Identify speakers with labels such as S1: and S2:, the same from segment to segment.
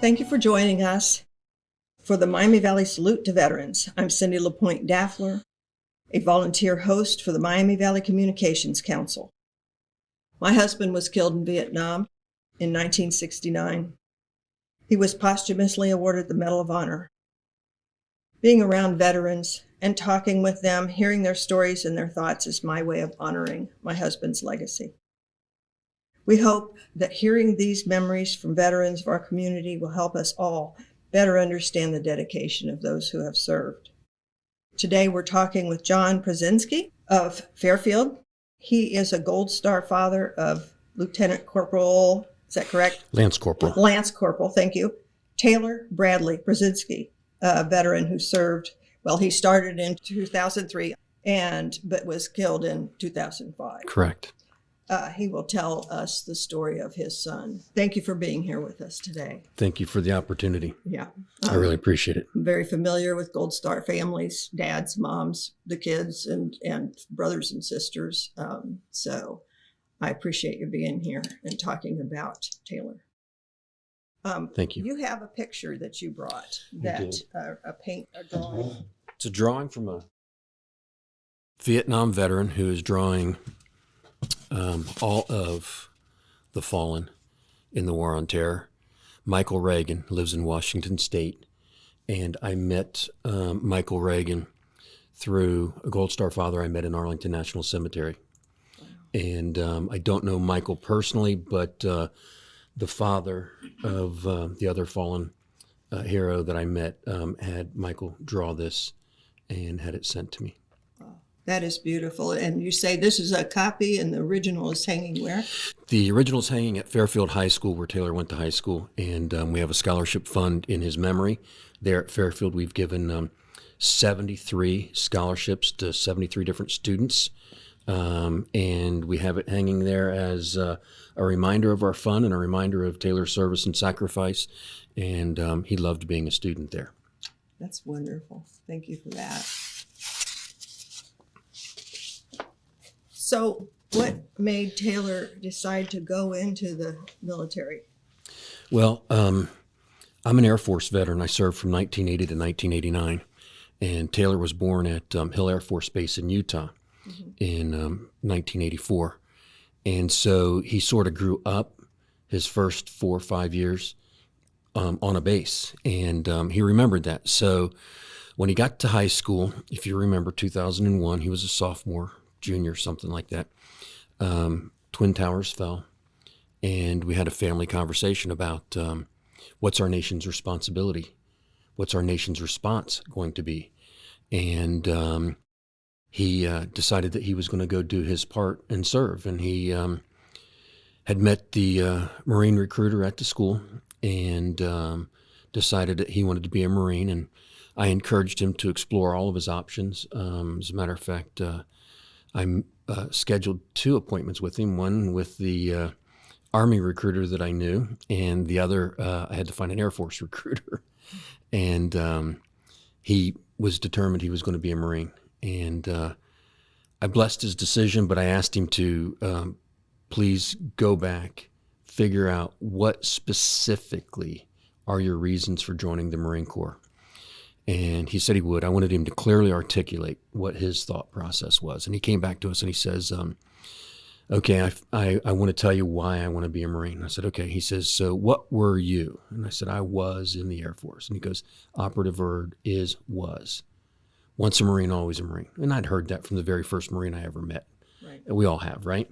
S1: Thank you for joining us for the Miami Valley Salute to Veterans. I'm Cindy LaPointe-Dafler, a volunteer host for the Miami Valley Communications Council. My husband was killed in Vietnam in 1969. He was posthumously awarded the Medal of Honor. Being around veterans and talking with them, hearing their stories and their thoughts is my way of honoring my husband's legacy. We hope that hearing these memories from veterans of our community will help us all better understand the dedication of those who have served. Today we're talking with John Prazynski of Fairfield. He is a Gold Star father of Lieutenant Corporal, is that correct?
S2: Lance Corporal.
S1: Lance Corporal, thank you. Taylor Bradley Prazynski, a veteran who served, well, he started in 2003 but was killed in 2005.
S2: Correct.
S1: He will tell us the story of his son. Thank you for being here with us today.
S2: Thank you for the opportunity.
S1: Yeah.
S2: I really appreciate it.
S1: I'm very familiar with Gold Star families, dads, moms, the kids, and brothers and sisters. So I appreciate you being here and talking about Taylor.
S2: Thank you.
S1: You have a picture that you brought, a drawing.
S2: It's a drawing from a Vietnam veteran who is drawing all of the fallen in the War on Terror. Michael Reagan lives in Washington State, and I met Michael Reagan through a Gold Star father I met in Arlington National Cemetery. Wow. And I don't know Michael personally, but the father of the other fallen hero that I met had Michael draw this and had it sent to me.
S1: That is beautiful. And you say this is a copy and the original is hanging where?
S2: The original is hanging at Fairfield High School, where Taylor went to high school. And we have a scholarship fund in his memory. There at Fairfield, we've given 73 scholarships to 73 different students. And we have it hanging there as a reminder of our fund and a reminder of Taylor's service and sacrifice. And he loved being a student there.
S1: That's wonderful. Thank you for that. So what made Taylor decide to go into the military?
S2: Well, I'm an Air Force veteran. I served from 1980 to 1989. And Taylor was born at Hill Air Force Base in Utah in 1984. And so he sort of grew up his first 4 or 5 years on a base. And he remembered that. So when he got to high school, if you remember 2001, he was a sophomore, junior, something like that. Twin Towers fell, and we had a family conversation about what's our nation's responsibility, what's our nation's response going to be, and he decided that he was going to go do his part and serve, and he had met the Marine recruiter at the school and decided that he wanted to be a Marine, and I encouraged him to explore all of his options. As a matter of fact, I'm scheduled 2 appointments with him, one with the Army recruiter that I knew, and the other, I had to find an Air Force recruiter. And he was determined he was going to be a Marine. And I blessed his decision, but I asked him to please go back, figure out what specifically are your reasons for joining the Marine Corps. And he said he would. I wanted him to clearly articulate what his thought process was. And he came back to us and he says, okay, I want to tell you why I want to be a Marine. I said, okay. He says, so what were you? And I said, I was in the Air Force. And he goes, operative word is was. Once a Marine, always a Marine. And I'd heard that from the very first Marine I ever met. Right. We all have, right?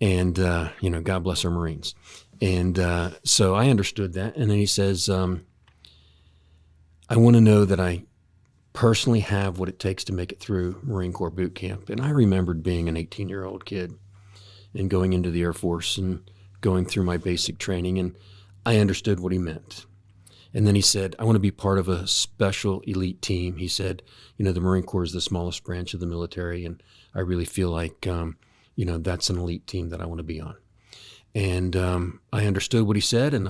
S2: And, God bless our Marines. And so I understood that. And then he says, I want to know that I personally have what it takes to make it through Marine Corps boot camp. And I remembered being an 18-year-old kid and going into the Air Force and going through my basic training, and I understood what he meant. And then he said, I want to be part of a special elite team. He said, the Marine Corps is the smallest branch of the military, and I really feel like, that's an elite team that I want to be on. And I understood what he said, and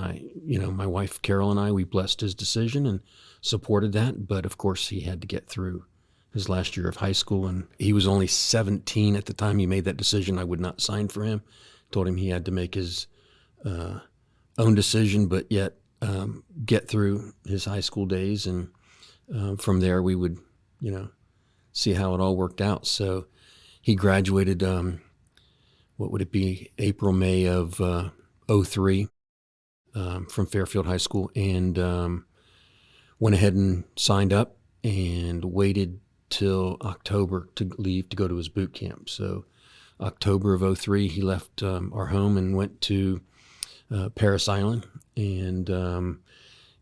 S2: my wife Carol and I, we blessed his decision and supported that. But of course, he had to get through his last year of high school, and he was only 17 at the time he made that decision. I would not sign for him. Told him he had to make his own decision, but yet get through his high school days, and from there we would, see how it all worked out. So he graduated, what would it be, April, May of 03 from Fairfield High School, and went ahead and signed up and waited till October to leave to go to his boot camp. So October of 03, he left our home and went to Parris Island, and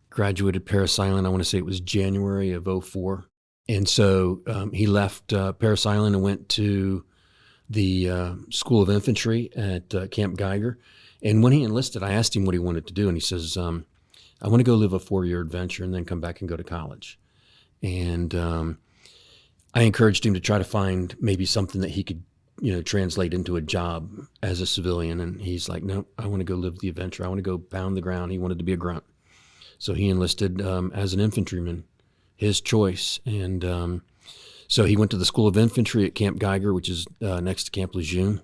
S2: graduated Parris Island. I want to say it was January of 04. And so he left Parris Island and went to the School of Infantry at Camp Geiger. And when he enlisted, I asked him what he wanted to do. And he says, I want to go live a 4-year adventure and then come back and go to college. And I encouraged him to try to find maybe something that he could, translate into a job as a civilian. And he's like, no, I want to go live the adventure. I want to go pound the ground. He wanted to be a grunt. So he enlisted as an infantryman, his choice. And so he went to the School of Infantry at Camp Geiger, which is next to Camp Lejeune.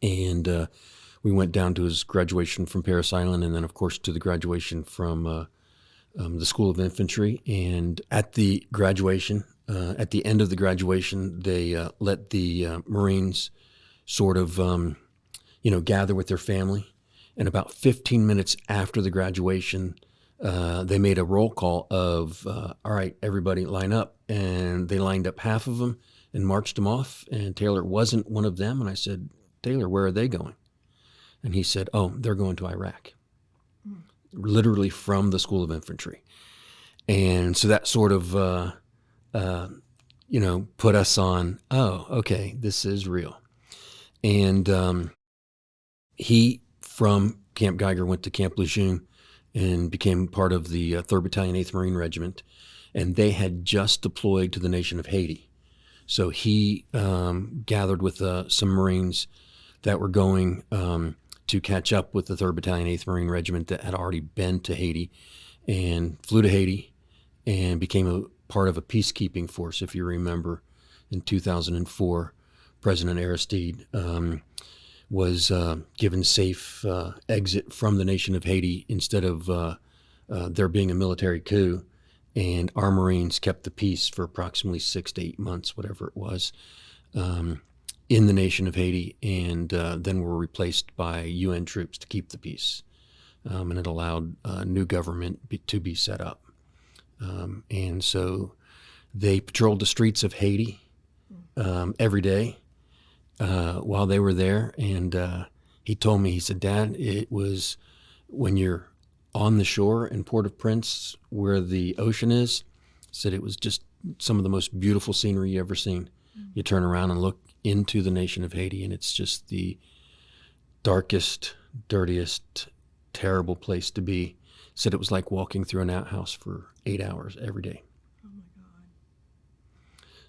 S2: And we went down to his graduation from Parris Island, and then, of course, to the graduation from the School of Infantry. And at the graduation, at the end of the graduation, they let the Marines sort of, gather with their family. And about 15 minutes after the graduation, they made a roll call of, all right, everybody line up. And they lined up half of them and marched them off. And Taylor wasn't one of them. And I said, Taylor, where are they going? And he said, oh, they're going to Iraq, literally from the School of Infantry. And so that sort of, put us on, oh, okay, this is real. And he, from Camp Geiger, went to Camp Lejeune and became part of the 3rd Battalion, 8th Marine Regiment. And they had just deployed to the nation of Haiti. So he gathered with some Marines that were going to catch up with the 3rd Battalion, 8th Marine Regiment that had already been to Haiti, and flew to Haiti and became a part of a peacekeeping force. If you remember, in 2004, President Aristide was given safe exit from the nation of Haiti instead of there being a military coup, and our Marines kept the peace for approximately 6 to 8 months, whatever it was, in the nation of Haiti, and then were replaced by UN troops to keep the peace. And it allowed a new government to be set up. And so they patrolled the streets of Haiti every day while they were there. And he told me, he said, Dad, it was when you're on the shore in Port-au-Prince where the ocean is, said it was just some of the most beautiful scenery you ever seen. You turn around and look into the nation of Haiti, and it's just the darkest, dirtiest, terrible place to be. Said it was like walking through an outhouse for 8 hours every day.
S1: Oh my God.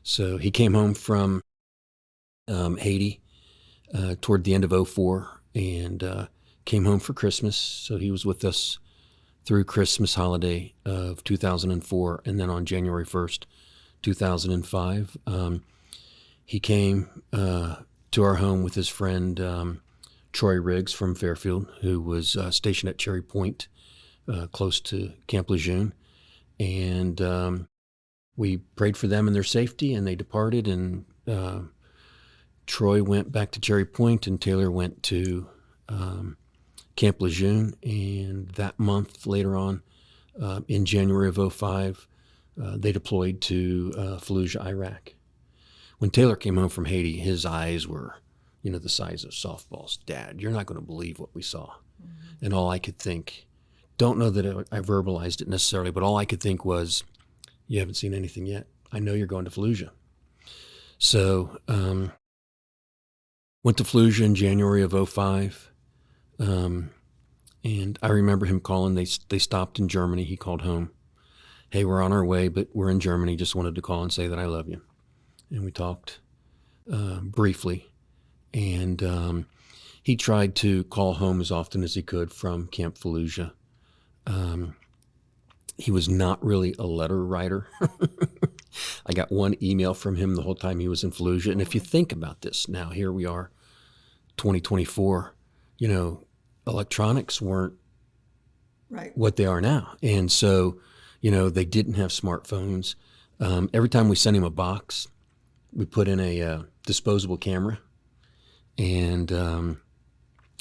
S2: So he came home from Haiti toward the end of 04 and came home for Christmas. So he was with us through Christmas holiday of 2004, and then on January 1st, 2005, he came to our home with his friend Troy Riggs from Fairfield, who was stationed at Cherry Point, close to Camp Lejeune. And we prayed for them and their safety, and they departed. And Troy went back to Cherry Point, and Taylor went to Camp Lejeune. And that month later on, in January of 05, they deployed to Fallujah, Iraq. When Taylor came home from Haiti, his eyes were, the size of softballs. Dad, you're not going to believe what we saw. Mm-hmm. And all I could think, don't know that I verbalized it necessarily, but all I could think was, you haven't seen anything yet. I know you're going to Fallujah. So went to Fallujah in January of 05. And I remember him calling. They stopped in Germany. He called home. Hey, we're on our way, but we're in Germany. Just wanted to call and say that I love you. And we talked briefly. And he tried to call home as often as he could from Camp Fallujah. He was not really a letter writer. I got one email from him the whole time he was in Fallujah. And if you think about this, now here we are, 2024, electronics weren't
S1: Right.
S2: what they are now. And so, they didn't have smartphones. Every time we sent him a box, we put in a disposable camera, and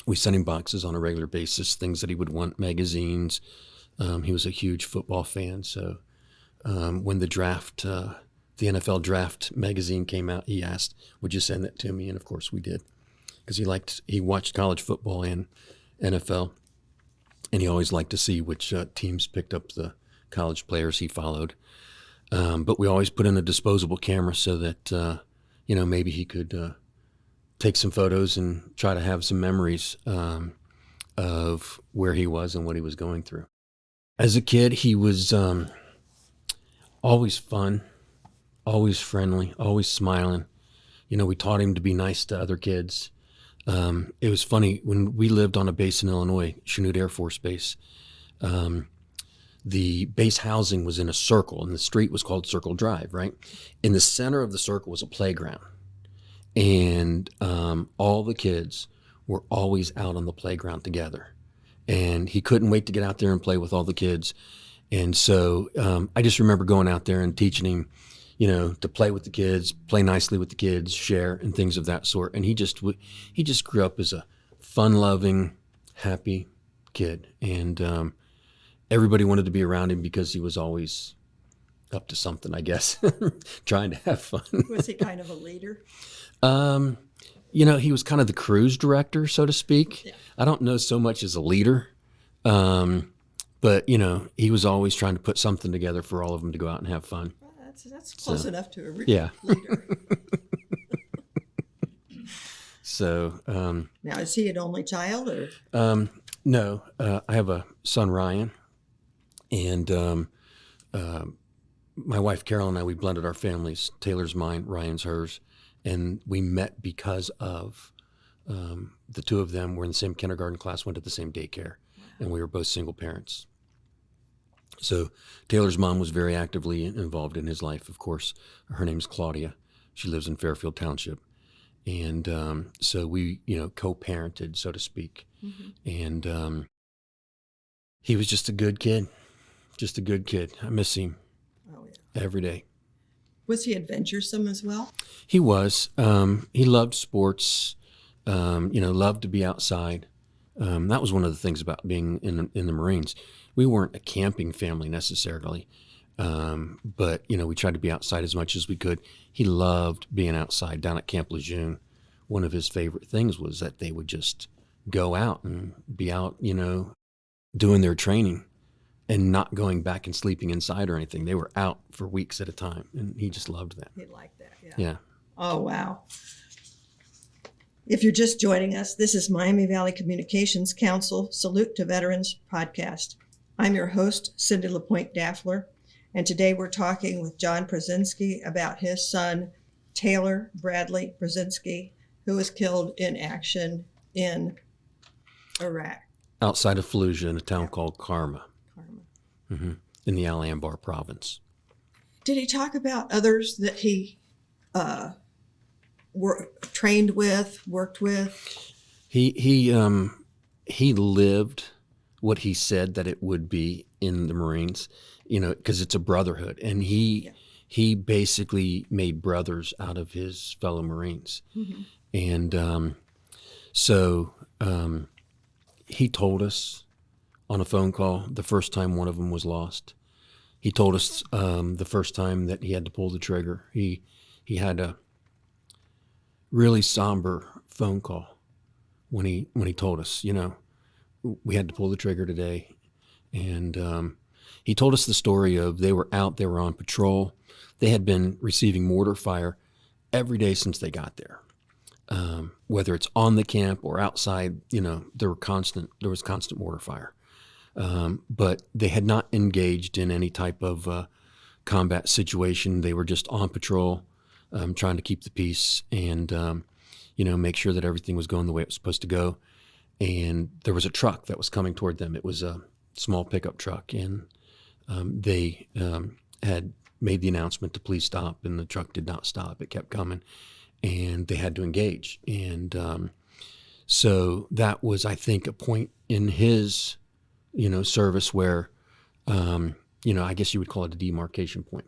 S2: we sent him boxes on a regular basis, things that he would want, magazines. He was a huge football fan. So when the NFL draft magazine came out, he asked, would you send that to me? And of course we did, because he watched college football and NFL, and he always liked to see which teams picked up the college players he followed. But we always put in a disposable camera so that, maybe he could take some photos and try to have some memories of where he was and what he was going through. As a kid, he was always fun, always friendly, always smiling. We taught him to be nice to other kids. It was funny, when we lived on a base in Illinois, Chanute Air Force Base, the base housing was in a circle, and the street was called Circle Drive, right? In the center of the circle was a playground. And all the kids were always out on the playground together. And he couldn't wait to get out there and play with all the kids. And so I just remember going out there and teaching him, to play with the kids, play nicely with the kids, share, and things of that sort. And he just grew up as a fun-loving, happy kid. And everybody wanted to be around him because he was always up to something, I guess, trying to have fun.
S1: Was he kind of a leader?
S2: He was kind of the cruise director, so to speak. Yeah. I don't know so much as a leader, but he was always trying to put something together for all of them to go out and have fun.
S1: Well, that's close enough to a
S2: yeah.
S1: leader.
S2: So
S1: now, is he an only child, or?
S2: No, I have a son, Ryan, and my wife Carol and I, we blended our families. Taylor's mine, Ryan's hers. And we met because of the two of them were in the same kindergarten class, went to the same daycare, and we were both single parents. So Taylor's mom was very actively involved in his life, of course. Her name's Claudia. She lives in Fairfield Township. And so we, co-parented, so to speak. Mm-hmm. And he was just a good kid, I miss him every day.
S1: Was he adventuresome as well?
S2: He was. He loved sports, loved to be outside. That was one of the things about being in the Marines. We weren't a camping family necessarily, but, we tried to be outside as much as we could. He loved being outside. Down at Camp Lejeune, one of his favorite things was that they would just go out and be out, doing their training and not going back and sleeping inside or anything. They were out for weeks at a time, and he just loved that.
S1: He liked that, yeah.
S2: Yeah.
S1: Oh, wow. If you're just joining us, this is Miami Valley Communications Council Salute to Veterans podcast. I'm your host, Cindy LaPointe-Dafler, and today we're talking with John Prazynski about his son, Taylor Bradley Prazynski, who was killed in action in Iraq.
S2: Outside of Fallujah in a town called Karma. Mm-hmm. In the Al Anbar province.
S1: Did he talk about others that he trained with, worked with?
S2: He lived what he said that it would be in the Marines, because it's a brotherhood, and he basically made brothers out of his fellow Marines. Mm-hmm. And so he told us on a phone call the first time one of them was lost. He told us the first time that he had to pull the trigger. He had a really somber phone call when he told us, we had to pull the trigger today. And he told us the story of they were on patrol. They had been receiving mortar fire every day since they got there. Whether it's on the camp or outside, there was constant mortar fire. But they had not engaged in any type of combat situation. They were just on patrol, trying to keep the peace and, make sure that everything was going the way it was supposed to go. And there was a truck that was coming toward them. It was a small pickup truck, and they had made the announcement to please stop, and the truck did not stop. It kept coming, and they had to engage. And so that was, I think, a point in his service where, I guess you would call it a demarcation point.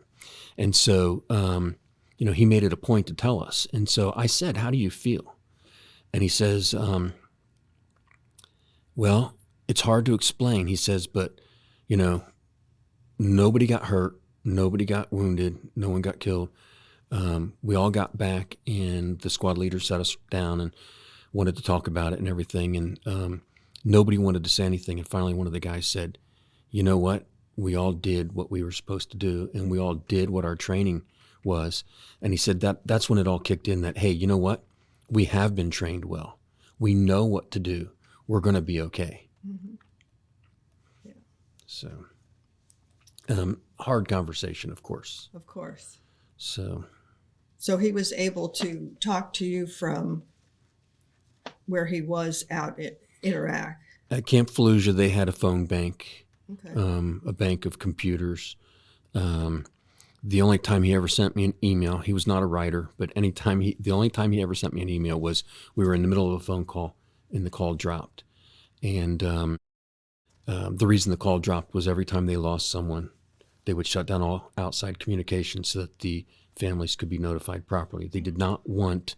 S2: And so, he made it a point to tell us. And so I said, "How do you feel?" And he says, "Well, it's hard to explain." He says, "But, nobody got hurt. Nobody got wounded. No one got killed. We all got back, and the squad leader sat us down and wanted to talk about it and everything. And nobody wanted to say anything. And finally, one of the guys said, 'You know what? We all did what we were supposed to do, and we all did what our training was.'" And he said that's when it all kicked in, that, hey, you know what? We have been trained well. We know what to do. We're going to be okay.
S1: Mm-hmm. Yeah.
S2: So, hard conversation, of course.
S1: Of course.
S2: So
S1: he was able to talk to you from where he was out in Iraq.
S2: At Camp Fallujah, they had a phone bank,
S1: Okay.
S2: a bank of computers. The only time he ever sent me an email, he was not a writer, but the only time he ever sent me an email was we were in the middle of a phone call and the call dropped. And the reason the call dropped was every time they lost someone, they would shut down all outside communication so that the families could be notified properly. They did not want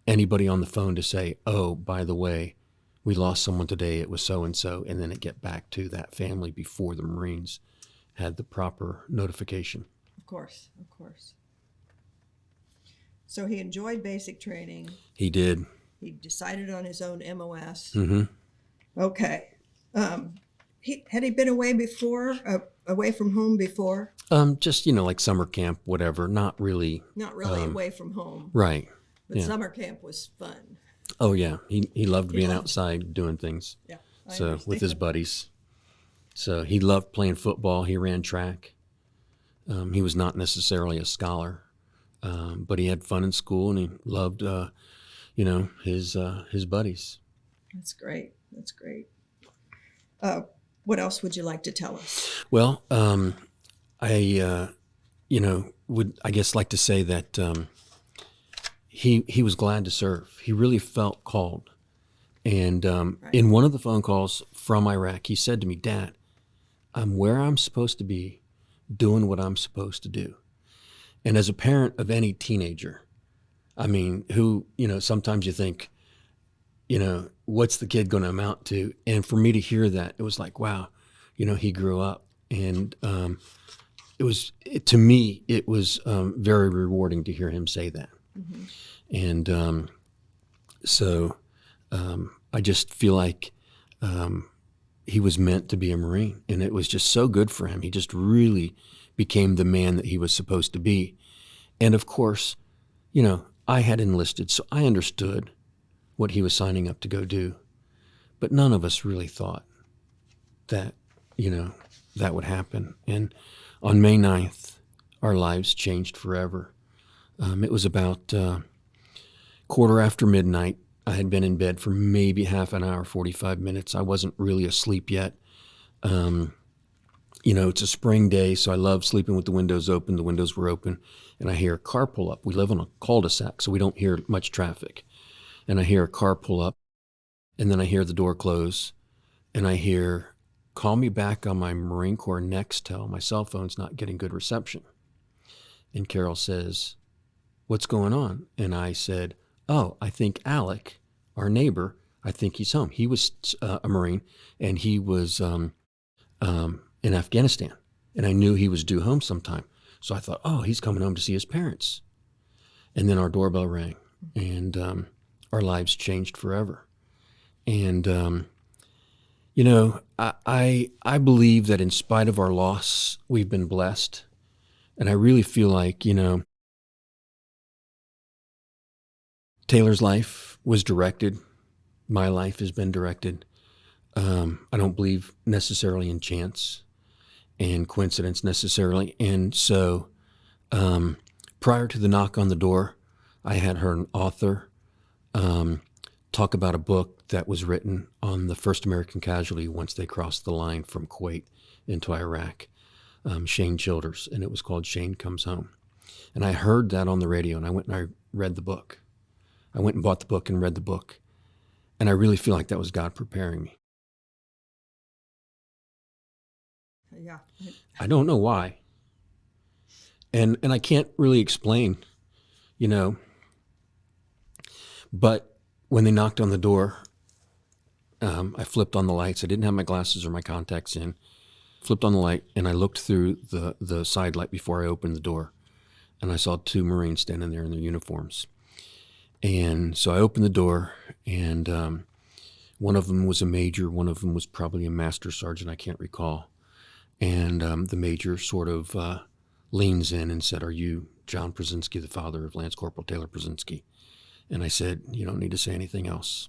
S2: anybody on the phone to say, "Oh, by the way, we lost someone today, it was so-and-so," and then it get back to that family before the Marines had the proper notification.
S1: Of course. So he enjoyed basic training.
S2: He did.
S1: He decided on his own MOS.
S2: Mm-hmm.
S1: Okay. Had he been away from home before?
S2: Just, like summer camp, whatever. Not really.
S1: Not really away from home.
S2: Right.
S1: But
S2: yeah.
S1: Summer camp was fun.
S2: Oh, yeah. He loved being outside doing things.
S1: Yeah.
S2: So with his buddies. So he loved playing football. He ran track. He was not necessarily a scholar, but he had fun in school, and he loved, his buddies.
S1: That's great. What else would you like to tell us?
S2: Well, I would, I guess, like to say that he was glad to serve. He really felt called. And
S1: Right.
S2: in one of the phone calls from Iraq, he said to me, "Dad, I'm where I'm supposed to be, doing what I'm supposed to do." And as a parent of any teenager, who, sometimes you think, what's the kid going to amount to? And for me to hear that, it was like, wow, he grew up. And to me, it was very rewarding to hear him say that.
S1: Mm-hmm.
S2: And so I just feel like he was meant to be a Marine, and it was just so good for him. He just really became the man that he was supposed to be. And of course, I had enlisted, so I understood what he was signing up to go do. But none of us really thought that, that would happen. And on May 9th, our lives changed forever. It was about quarter after midnight. I had been in bed for maybe half an hour, 45 minutes. I wasn't really asleep yet. It's a spring day, so I love sleeping with the windows open. The windows were open, and I hear a car pull up. We live on a cul-de-sac, so we don't hear much traffic. And I hear a car pull up, and then I hear the door close, and I hear, "Call me back on my Marine Corps Nextel. My cell phone's not getting good reception." And Carol says, "What's going on?" And I said, "Oh, I think Alec, our neighbor, I think he's home." He was a Marine, and he was in Afghanistan, and I knew he was due home sometime. So I thought, oh, he's coming home to see his parents. And then our doorbell rang, and our lives changed forever. And, I believe that in spite of our loss, we've been blessed. And I really feel like, Taylor's life was directed. My life has been directed. I don't believe necessarily in chance and coincidence necessarily. And so prior to the knock on the door, I had heard an author talk about a book that was written on the first American casualty once they crossed the line from Kuwait into Iraq, Shane Childers, and it was called Shane Comes Home. And I heard that on the radio, and I went and I read the book. I went and bought the book and read the book. And I really feel like that was God preparing me.
S1: Yeah.
S2: I don't know why. And I can't really explain, you know, but when they knocked on the door, I flipped on the lights. I didn't have my glasses or my contacts in. Flipped on the light, and I looked through the side light before I opened the door, and I saw two Marines standing there in their uniforms. And so I opened the door, and one of them was a major, one of them was probably a master sergeant, I can't recall. And the major sort of leans in and said, "Are you John Prazynski, the father of Lance Corporal Taylor Prazynski?" And I said, "You don't need to say anything else."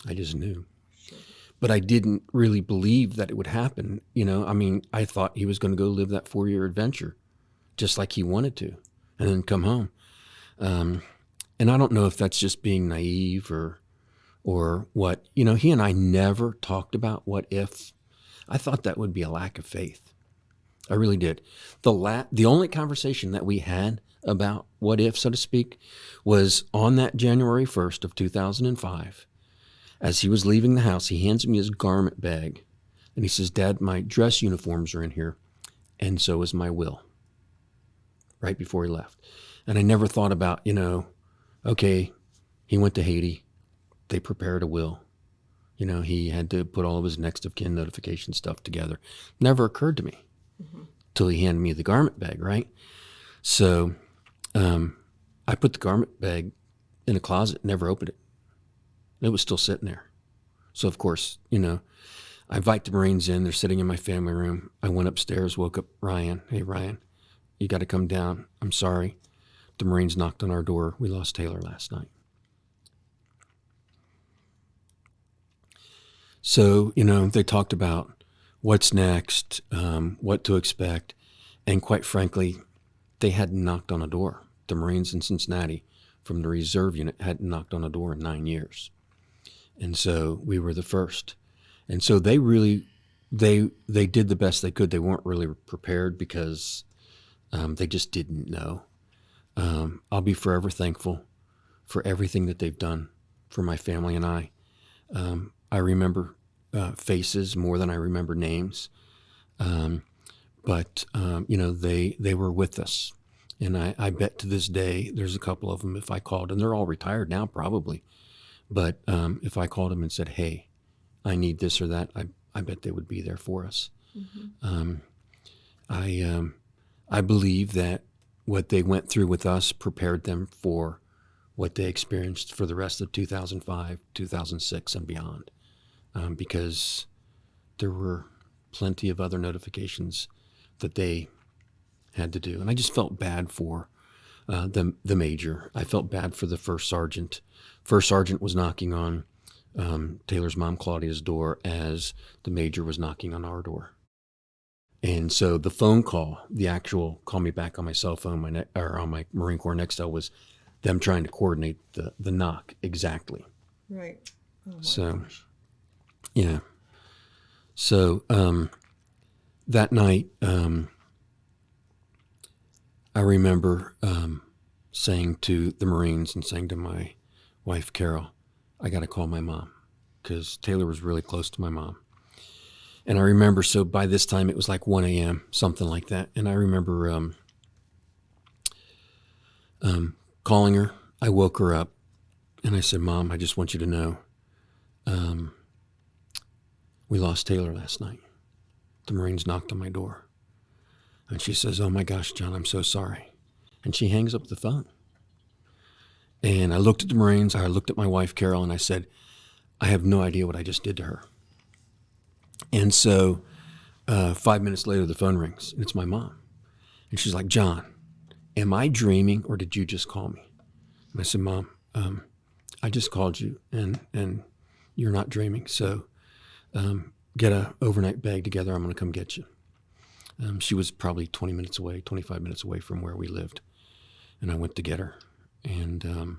S2: I just knew. But I didn't really believe that it would happen. You know, I mean, I thought he was going to go live that 4-year adventure just like he wanted to and then come home. And I don't know if that's just being naive or what. You know, he and I never talked about what if. I thought that would be a lack of faith. I really did. The only conversation that we had about what if, so to speak, was on that January 1st of 2005. As he was leaving the house, he hands me his garment bag, and he says, "Dad, my dress uniforms are in here, and so is my will," right before he left. And I never thought about, you know, okay, he went to Haiti. They prepared a will. You know, he had to put all of his next of kin notification stuff together. Never occurred to me till he handed me the garment bag, right? So I put the garment bag in a closet, never opened it. It was still sitting there. So, of course, you know, I invite the Marines in. They're sitting in my family room. I went upstairs, woke up Ryan. "Hey, Ryan, you got to come down. I'm sorry. The Marines knocked on our door. We lost Taylor last night." So, you know, they talked about what's next, what to expect. And quite frankly, they hadn't knocked on a door. The Marines in Cincinnati from the reserve unit hadn't knocked on a door in 9 years. And so we were the first. And so they really, they did the best they could. They weren't really prepared because they just didn't know. I'll be forever thankful for everything that they've done for my family and I. I remember faces more than I remember names. But you know, they were with us. And I bet to this day, there's a couple of them, if I called, and they're all retired now probably. But if I called them and said, "Hey, I need this or that," I bet they would be there for us. Mm-hmm. I believe that what they went through with us prepared them for what they experienced for the rest of 2005, 2006, and beyond, because there were plenty of other notifications that they had to do. And I just felt bad for the major. I felt bad for the first sergeant. First sergeant was knocking on Taylor's mom, Claudia's door as the major was knocking on our door. And so the phone call, the actual call me back on my cell phone, or on my Marine Corps Nextel, was them trying to coordinate the knock exactly.
S1: Right. Oh
S2: So,
S1: gosh.
S2: yeah. So that night, I remember saying to the Marines and saying to my wife, Carol, "I got to call my mom," because Taylor was really close to my mom. And I remember, so by this time it was like 1 a.m., something like that. And I remember calling her. I woke her up and I said, "Mom, I just want you to know we lost Taylor last night. The Marines knocked on my door." And she says, "Oh my gosh, John, I'm so sorry." And she hangs up the phone. And I looked at the Marines, I looked at my wife, Carol, and I said, "I have no idea what I just did to her." And so 5 minutes later, the phone rings, and it's my mom. And she's like, "John, am I dreaming or did you just call me?" And I said, "Mom, I just called you and you're not dreaming. So get a overnight bag together. I'm going to come get you." She was probably 20 minutes away, 25 minutes away from where we lived. And I went to get her. And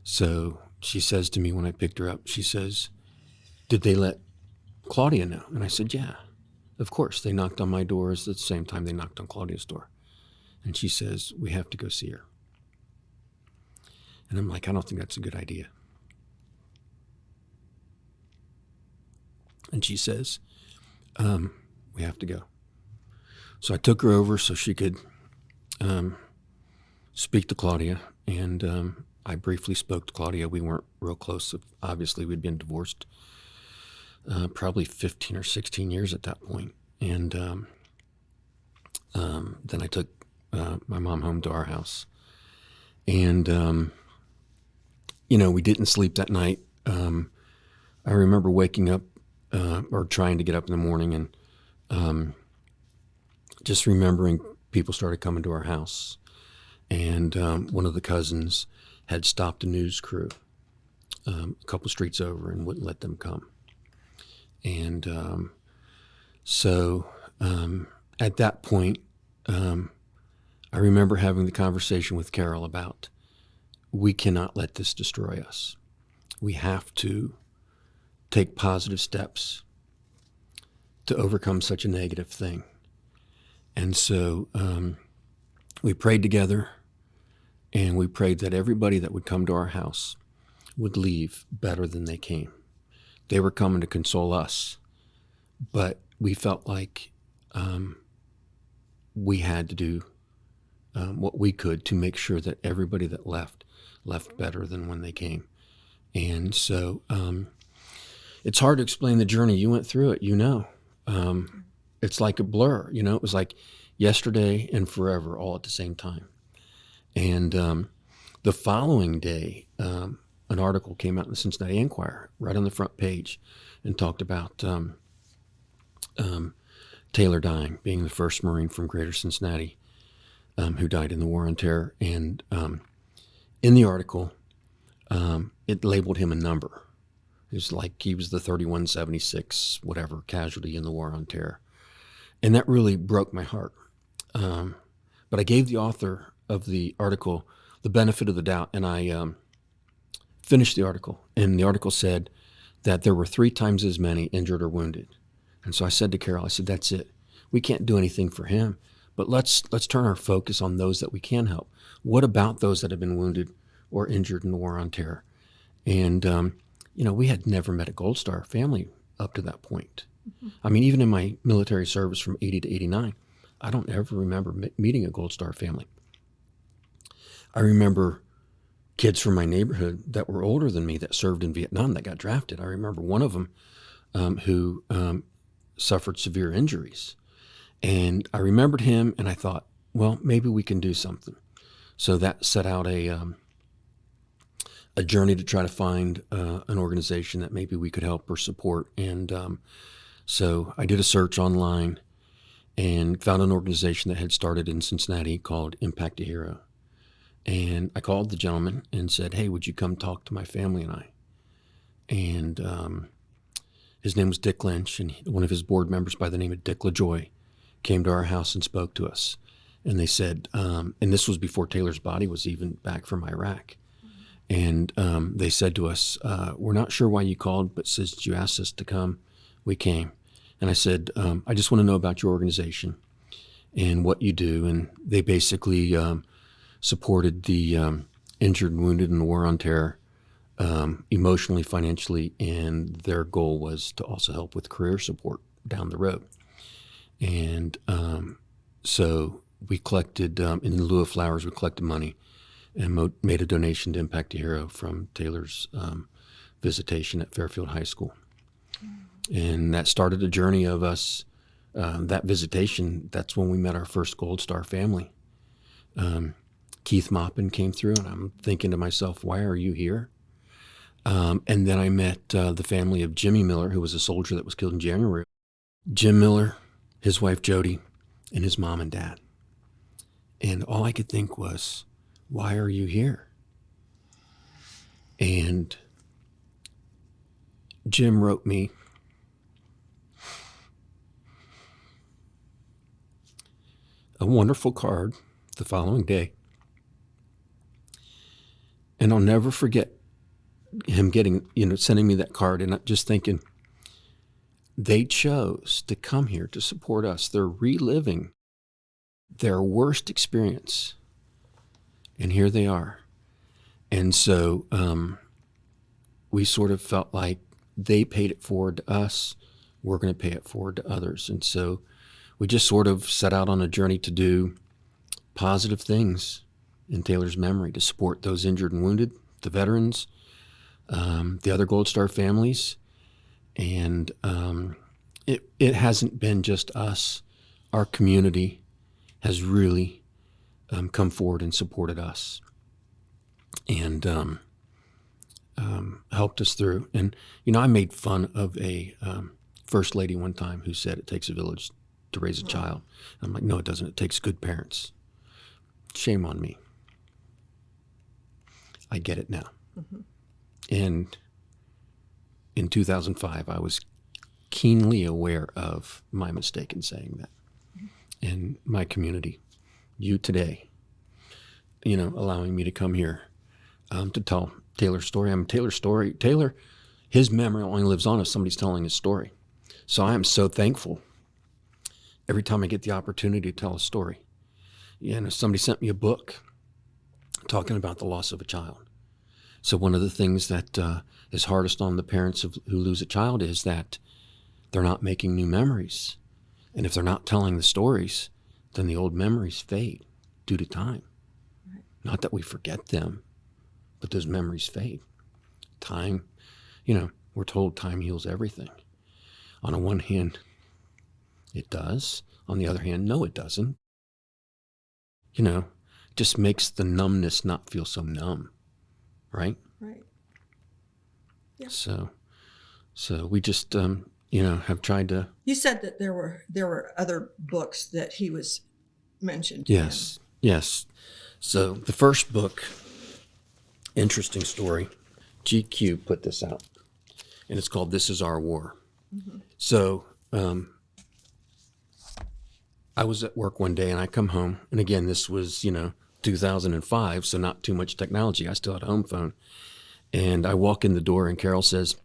S2: so she says to me when I picked her up, she says, "Did they let Claudia know?" And I said, "Yeah, of course. They knocked on my doors at the same time they knocked on Claudia's door." And she says, "We have to go see her." And I'm like, "I don't think that's a good idea." And she says, We have to go. So I took her over so she could speak to Claudia, and I briefly spoke to Claudia. We weren't real close. Obviously, we'd been divorced probably 15 or 16 years at that point. And then I took my mom home to our house. And, we didn't sleep that night. I remember waking up or trying to get up in the morning and just remembering people started coming to our house. And one of the cousins had stopped a news crew a couple streets over and wouldn't let them come. And so at that point, I remember having the conversation with Carol about, we cannot let this destroy us. We have to take positive steps to overcome such a negative thing. And so we prayed together, and we prayed that everybody that would come to our house would leave better than they came. They were coming to console us, but we felt like we had to do what we could to make sure that everybody that left better than when they came. And so it's hard to explain the journey. You went through it, it's like a blur, it was like yesterday and forever all at the same time. And the following day, an article came out in the Cincinnati Enquirer right on the front page and talked about Taylor dying, being the first Marine from Greater Cincinnati who died in the War on Terror. And in the article, it labeled him a number. It was like he was the 3176, whatever, casualty in the War on Terror. And that really broke my heart. But I gave the author of the article the benefit of the doubt, and I finished the article. And the article said that there were 3 times as many injured or wounded. And so I said to Carol, I said, that's it. We can't do anything for him, but let's turn our focus on those that we can help. What about those that have been wounded or injured in the War on Terror? And, we had never met a Gold Star family up to that point. Mm-hmm. I mean, even in my military service from 80 to 89, I don't ever remember meeting a Gold Star family. I remember kids from my neighborhood that were older than me that served in Vietnam that got drafted. I remember one of them who suffered severe injuries. And I remembered him, and I thought, well, maybe we can do something. So that set out a journey to try to find an organization that maybe we could help or support. And so I did a search online and found an organization that had started in Cincinnati called Impact a Hero. And I called the gentleman and said, hey, would you come talk to my family and I? And his name was Dick Lynch, and one of his board members by the name of Dick LaJoy came to our house and spoke to us. And they said, and this was before Taylor's body was even back from Iraq. And they said to us, we're not sure why you called, but since you asked us to come, we came. And I said, I just want to know about your organization and what you do. And they basically supported the injured and wounded in the War on Terror, emotionally, financially, and their goal was to also help with career support down the road. And so we collected, in lieu of flowers, we collected money and made a donation to Impact a Hero from Taylor's visitation at Fairfield High School. And that started a journey of us, that visitation. That's when we met our first Gold Star family. Keith Maupin came through, and I'm thinking to myself, why are you here? And then I met the family of Jimmy Miller, who was a soldier that was killed in January. Jim Miller, his wife Jody, and his mom and dad. And all I could think was, why are you here? And Jim wrote me a wonderful card the following day. And I'll never forget him sending me that card and just thinking, they chose to come here to support us. They're reliving their worst experience. And here they are. And so we sort of felt like they paid it forward to us we're going to pay it forward to others. And so we just sort of set out on a journey to do positive things in Taylor's memory to support those injured and wounded, the veterans, the other Gold Star families. And it hasn't been just us. Our community has really come forward and supported us and helped us through. And, I made fun of a first lady one time who said it takes a village to raise a child. I'm like, no, it doesn't. It takes good parents. Shame on me. I get it now. Mm-hmm. And in 2005, I was keenly aware of my mistake in saying that. And my community, you today, allowing me to come here to tell Taylor's story. Taylor, his memory only lives on if somebody's telling his story. So I am so thankful every time I get the opportunity to tell a story. Somebody sent me a book talking about the loss of a child. So one of the things that is hardest on the parents who lose a child is that they're not making new memories. And if they're not telling the stories, then the old memories fade due to time. Right. Not that we forget them, but those memories fade. Time, we're told time heals everything. On the one hand, it does. On the other hand, no, it doesn't. It just makes the numbness not feel so numb, right?
S1: Right. Yeah.
S2: So we just, have tried to.
S1: You said that there were other books that he was mentioned.
S2: Yes. Yes. So the first book, interesting story, GQ put this out, and it's called This Is Our War. Mm-hmm. So I was at work one day and I come home, and again, this was, 2005, so not too much technology. I still had a home phone. And I walk in the door and Carol says,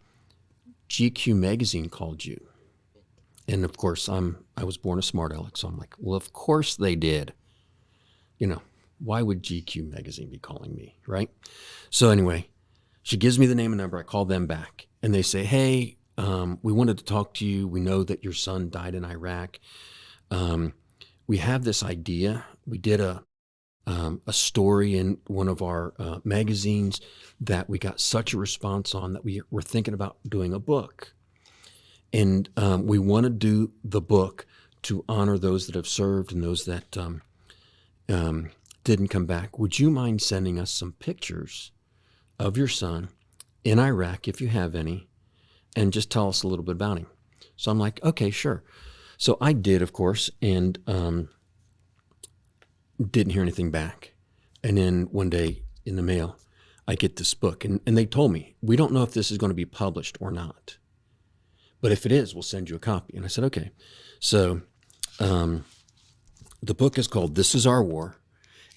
S2: GQ magazine called you. And of course, I was born a smart aleck, so I'm like, well, of course they did. Why would GQ magazine be calling me, right? So anyway, she gives me the name and number. I call them back and they say, hey, we wanted to talk to you. We know that your son died in Iraq. We have this idea. We did a story in one of our magazines that we got such a response on that we were thinking about doing a book. And we want to do the book to honor those that have served and those that didn't come back. Would you mind sending us some pictures of your son in Iraq, if you have any, and just tell us a little bit about him? So I'm like, okay, sure. So I did, of course, and didn't hear anything back. And then one day in the mail, I get this book. And they told me, we don't know if this is going to be published or not. But if it is, we'll send you a copy. And I said, okay. So the book is called This Is Our War.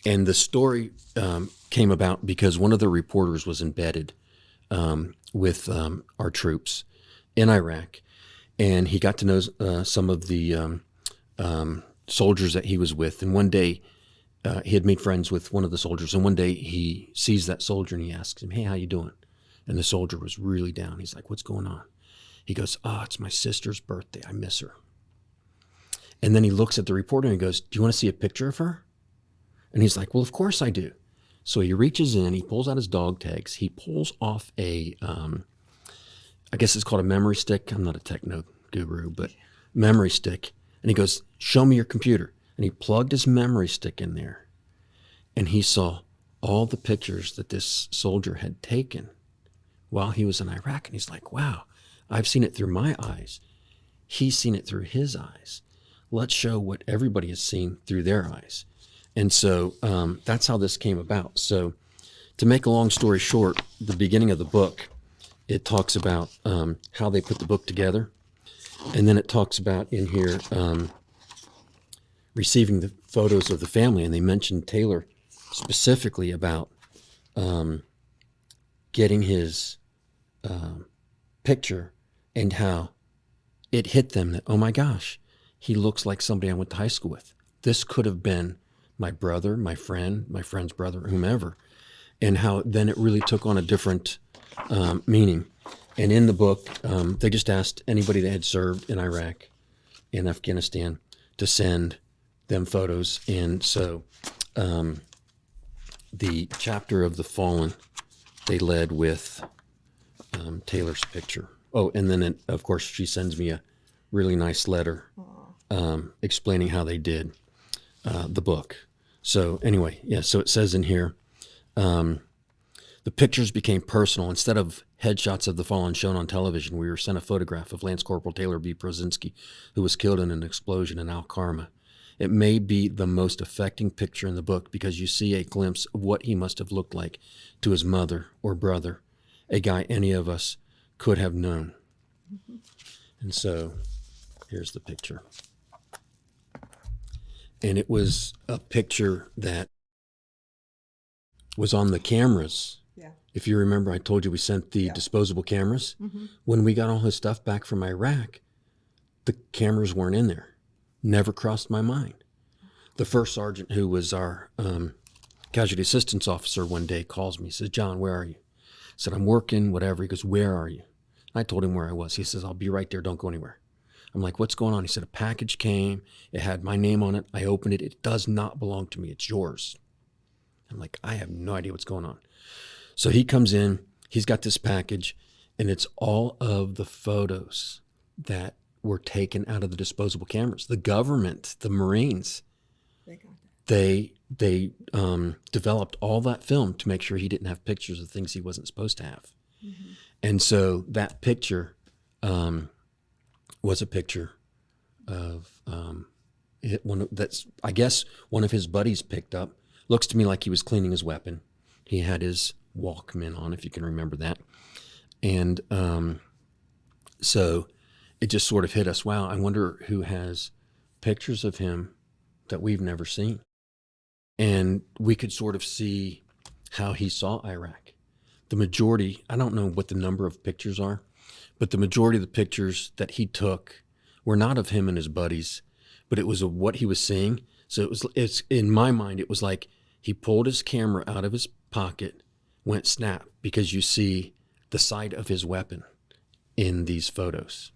S2: And the story came about because one of the reporters was embedded with our troops in Iraq. And he got to know some of the soldiers that he was with. And one day, he had made friends with one of the soldiers. And one day he sees that soldier and he asks him, hey, how you doing? And the soldier was really down. He's like, what's going on? He goes, it's my sister's birthday. I miss her. And then he looks at the reporter and he goes, do you want to see a picture of her? And he's like, well, of course I do. So he reaches in, he pulls out his dog tags. He pulls off I guess it's called a memory stick. I'm not a techno guru, but memory stick. And he goes, show me your computer. And he plugged his memory stick in there. And he saw all the pictures that this soldier had taken while he was in Iraq. And he's like, wow, I've seen it through my eyes. He's seen it through his eyes. Let's show what everybody has seen through their eyes. And so that's how this came about. So to make a long story short, the beginning of the book, it talks about how they put the book together. And then it talks about in here receiving the photos of the family. And they mentioned Taylor specifically about getting his picture and how it hit them that, oh my gosh, he looks like somebody I went to high school with. This could have been my brother, my friend's brother, whomever. And how then it really took on a different meaning. And in the book, they just asked anybody that had served in Iraq and Afghanistan to send them photos. And so the chapter of the fallen, they led with Taylor's picture. Oh, and then, of course, she sends me a really nice letter explaining how they did the book. So anyway, yeah, so it says in here, the pictures became personal. Instead of headshots of the fallen shown on television, we were sent a photograph of Lance Corporal Taylor B. Prazynski, who was killed in an explosion in Al-Karma. It may be the most affecting picture in the book because you see a glimpse of what he must have looked like to his mother or brother, a guy any of us could have known. Mm-hmm. And so here's the picture. And it was a picture that was on the cameras. Yeah. If you remember, I told you we sent the disposable cameras. Mm-hmm. When we got all his stuff back from Iraq, the cameras weren't in there. Never crossed my mind. The first sergeant, who was our casualty assistance officer, one day calls me, says, "John, where are you?" I said, "I'm working, whatever." He goes, "Where are you?" I told him where I was. He says, "I'll be right there. Don't go anywhere." I'm like, "What's going on?" He said, "A package came. It had my name on it. I opened it. It does not belong to me. It's yours." I'm like, I have no idea what's going on. So he comes in. He's got this package, and it's all of the photos that were taken out of the disposable cameras. The government, the Marines, they developed all that film to make sure he didn't have pictures of things he wasn't supposed to have. Mm-hmm. And so that picture was a picture of that's, I guess, one of his buddies picked up. Looks to me like he was cleaning his weapon. He had his Walkman on, if you can remember that. And so it just sort of hit us. Wow, I wonder who has pictures of him that we've never seen. And we could sort of see how he saw Iraq. The majority, I don't know what the number of pictures are, but the majority of the pictures that he took were not of him and his buddies, but it was of what he was seeing. So it's in my mind, it was like he pulled his camera out of his pocket, went snap, because you see the sight of his weapon in these photos.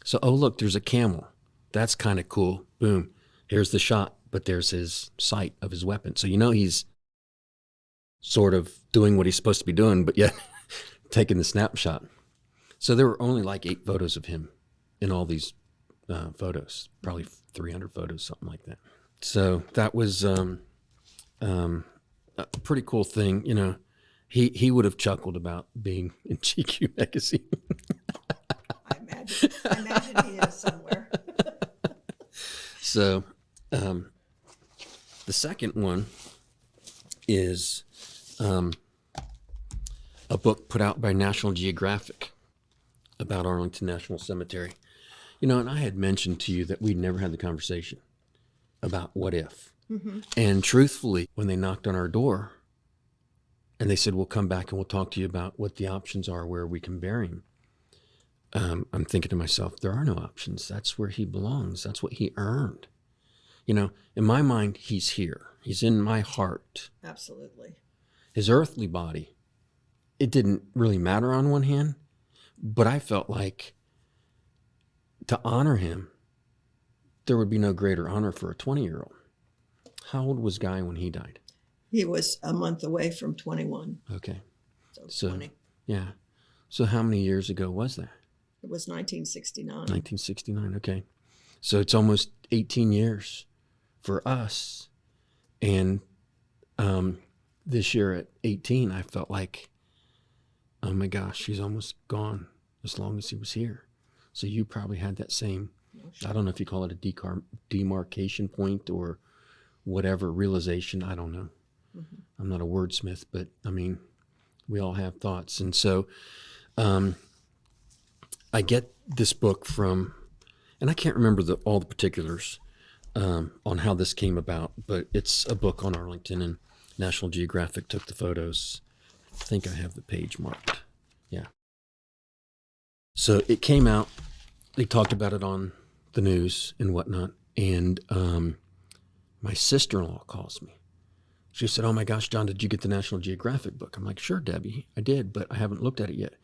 S2: So, oh, look, there's a camel. That's kind of cool. Boom. Here's the shot, but there's his sight of his weapon. So, you know, he's sort of doing what he's supposed to be doing, but yet taking the snapshot. So there were only like 8 photos of him in all these photos, probably 300 photos, something like that. So that was a pretty cool thing. You know, he would have chuckled about being in GQ magazine.
S1: I imagine he is somewhere.
S2: So the second one is a book put out by National Geographic about Arlington National Cemetery. You know, and I had mentioned to you that we'd never had the conversation about what if. Mm-hmm. And truthfully, when they knocked on our door and they said, "We'll come back and we'll talk to you about what the options are, where we can bury him," I'm thinking to myself, there are no options. That's where he belongs. That's what he earned. You know, in my mind, he's here. He's in my heart.
S1: Absolutely.
S2: His earthly body, it didn't really matter on one hand, but I felt like to honor him, there would be no greater honor for a 20-year-old. How old was Guy when he died?
S1: He was a month away from 21.
S2: Okay.
S1: So 20.
S2: Yeah. So how many years ago was that?
S1: It was 1969.
S2: 1969, okay. So it's almost 18 years for us. And this year at 18, I felt like, oh my gosh, he's almost gone as long as he was here. So you probably had that same, I don't know if you call it a demarcation point or whatever, realization, I don't know. Mm-hmm. I'm not a wordsmith, but I mean, we all have thoughts. And so I get this book from, and I can't remember all the particulars on how this came about, but it's a book on Arlington, and National Geographic took the photos. I think I have the page marked. Yeah. So it came out, they talked about it on the news and whatnot, and my sister-in-law calls me. She said, "Oh my gosh, John, did you get the National Geographic book?" I'm like, "Sure, Debbie, I did, but I haven't looked at it yet."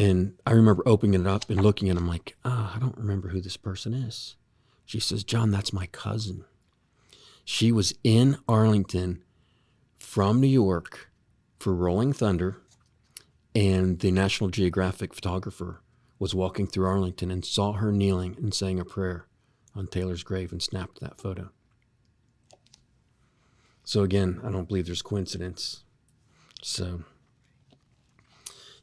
S2: And I remember opening it up and looking at it. I'm like, I don't remember who this person is. She says, John, that's my cousin. She was in Arlington from New York for Rolling Thunder, and the National Geographic photographer was walking through Arlington and saw her kneeling and saying a prayer on Taylor's grave and snapped that photo. So again, I don't believe there's coincidence. So,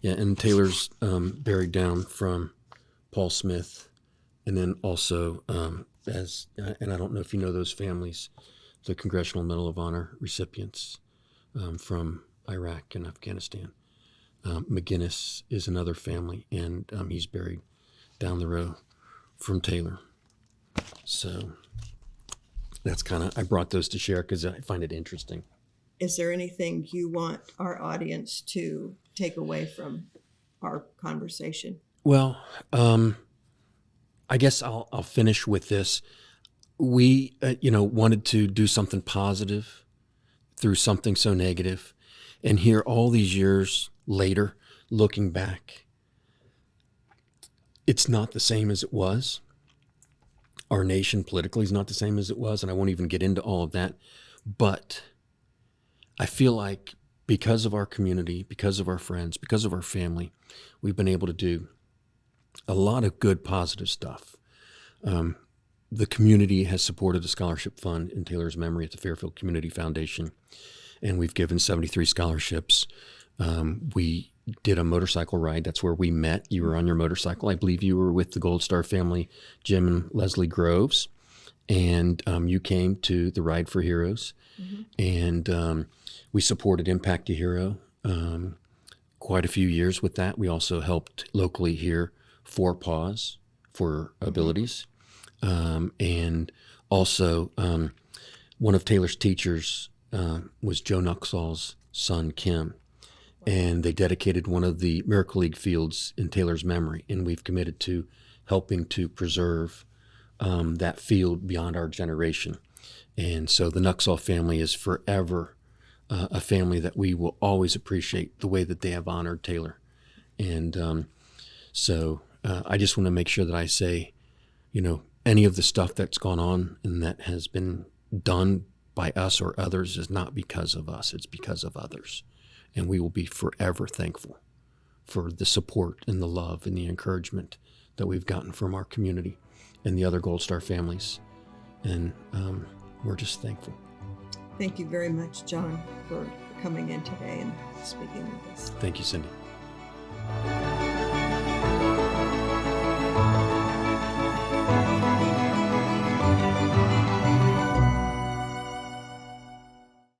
S2: yeah, and Taylor's buried down from Paul Smith, and then also and I don't know if you know those families, the Congressional Medal of Honor recipients from Iraq and Afghanistan. McGinnis is another family, and he's buried down the row from Taylor. So that's I brought those to share because I find it interesting.
S1: Is there anything you want our audience to take away from our conversation?
S2: Well, I guess I'll finish with this. We, wanted to do something positive through something so negative. And here, all these years later, looking back, it's not the same as it was. Our nation politically is not the same as it was, and I won't even get into all of that. But I feel like because of our community, because of our friends, because of our family, we've been able to do a lot of good, positive stuff. The community has supported a scholarship fund in Taylor's memory at the Fairfield Community Foundation, and we've given 73 scholarships. We did a motorcycle ride. That's where we met. You were on your motorcycle. I believe you were with the Gold Star family, Jim and Leslie Groves, and you came to the Ride for Heroes, and we supported Impact to Hero quite a few years with that. We also helped locally here for Paws for Abilities. And also one of Taylor's teachers was Joe Nuxall's son, Kim. And they dedicated one of the Miracle League fields in Taylor's memory. And we've committed to helping to preserve that field beyond our generation. And so the Nuxall family is forever a family that we will always appreciate the way that they have honored Taylor. And so I just want to make sure that I say, any of the stuff that's gone on and that has been done by us or others is not because of us, it's because of others. And we will be forever thankful for the support and the love and the encouragement that we've gotten from our community and the other Gold Star families. And we're just thankful.
S1: Thank you very much, John, for coming in today and speaking with us.
S2: Thank you, Cindy.